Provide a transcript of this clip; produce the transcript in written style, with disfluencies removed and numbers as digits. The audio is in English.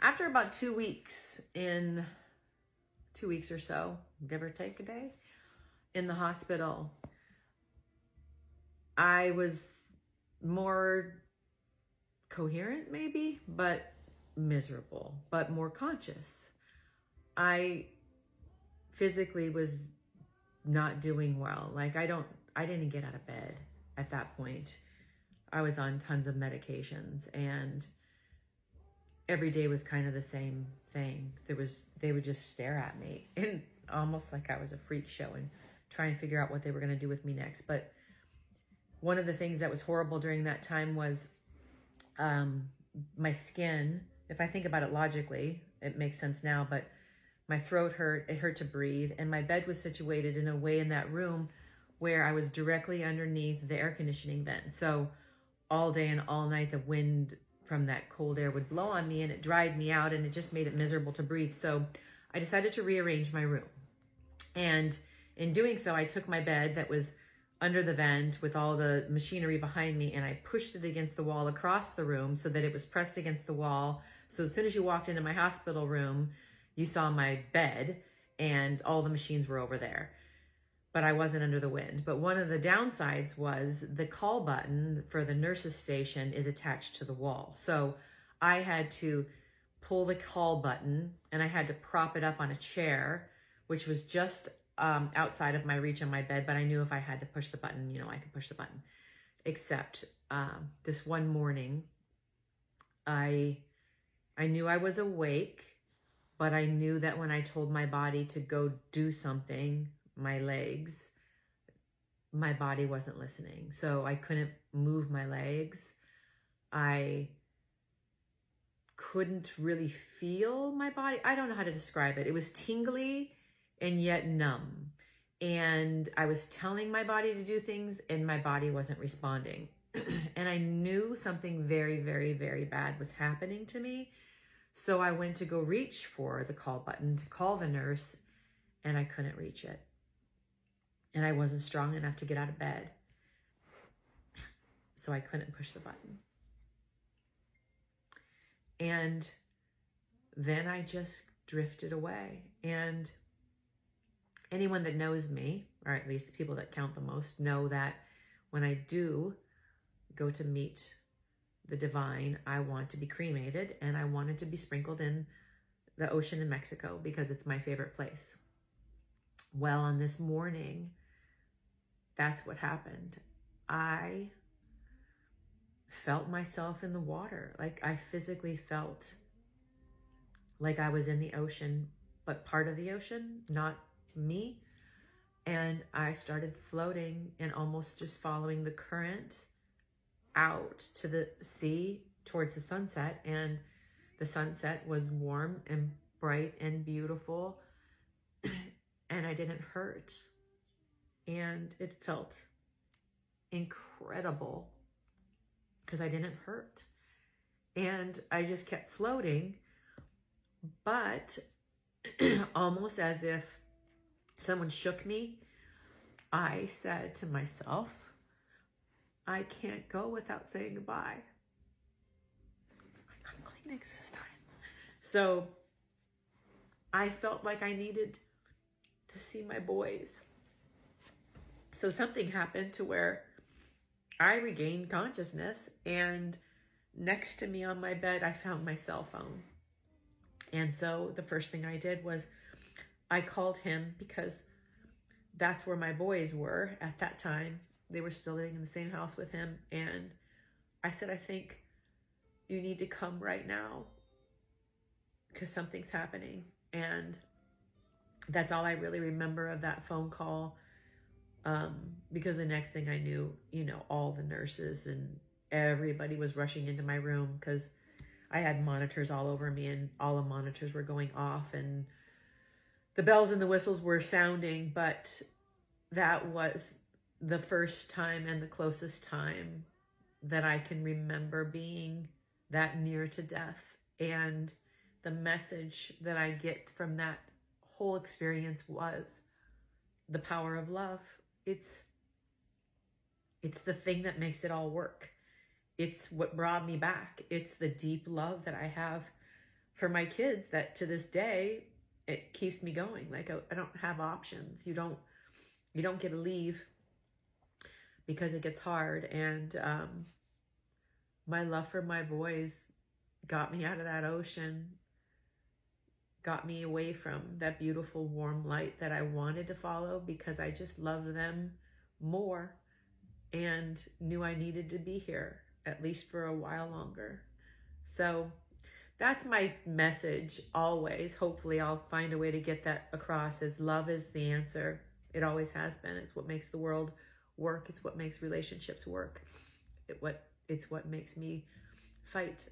After about 2 weeks, in 2 weeks or so, give or take a day, in the hospital, I was more coherent maybe, but miserable, but more conscious. I physically was not doing well. Like I didn't get out of bed at that point. I was on tons of medications and every day was kind of the same thing. They would just stare at me and almost like I was a freak show and try and figure out what they were going to do with me next. But one of the things that was horrible during that time was my skin. If I think about it logically, it makes sense now, but my throat hurt, it hurt to breathe, and my bed was situated in a way in that room where I was directly underneath the air conditioning vent. So all day and all night, the wind from that cold air would blow on me and it dried me out and it just made it miserable to breathe. So I decided to rearrange my room. And in doing so, I took my bed that was under the vent with all the machinery behind me and I pushed it against the wall across the room so that it was pressed against the wall. So as soon as you walked into my hospital room, you saw my bed and all the machines were over there. But I wasn't under the wind. But one of the downsides was the call button for the nurse's station is attached to the wall. So I had to pull the call button and I had to prop it up on a chair, which was just outside of my reach on my bed. But I knew if I had to push the button, I could push the button. Except this one morning, I knew I was awake, but I knew that when I told my body to go do something, my legs, my body wasn't listening. So I couldn't move my legs. I couldn't really feel my body. I don't know how to describe it. It was tingly and yet numb. And I was telling my body to do things and my body wasn't responding. And I knew something very, very, very bad was happening to me. So I went to go reach for the call button to call the nurse and I couldn't reach it. And I wasn't strong enough to get out of bed. So I couldn't push the button. And then I just drifted away. And anyone that knows me, or at least the people that count the most, know that when I do go to meet the divine, I want to be cremated and I wanted to be sprinkled in the ocean in Mexico because it's my favorite place. Well, on this morning, that's what happened. I felt myself in the water. Like I physically felt like I was in the ocean, but part of the ocean, not me. And I started floating and almost just following the current out to the sea towards the sunset. And the sunset was warm and bright and beautiful. And I didn't hurt. And it felt incredible because I didn't hurt. And I just kept floating, but almost as if someone shook me, I said to myself, I can't go without saying goodbye. I got Kleenex this time. So I felt like I needed to see my boys. So something happened to where I regained consciousness, and next to me on my bed, I found my cell phone. And so the first thing I did was I called him because that's where my boys were at that time. They were still living in the same house with him. And I said, I think you need to come right now because something's happening. And that's all I really remember of that phone call. Because the next thing I knew, all the nurses and everybody was rushing into my room because I had monitors all over me and all the monitors were going off and the bells and the whistles were sounding, but that was the first time and the closest time that I can remember being that near to death. And the message that I get from that whole experience was the power of love. It's the thing that makes it all work. It's what brought me back. It's the deep love that I have for my kids that to this day, it keeps me going. Like I don't have options. You don't get to leave because it gets hard. And my love for my boys got me out of that ocean, got me away from that beautiful warm light that I wanted to follow, because I just loved them more and knew I needed to be here at least for a while longer. So that's my message always. Hopefully I'll find a way to get that across, as love is the answer. It always has been. It's what makes the world work. It's what makes relationships work. It's what makes me fight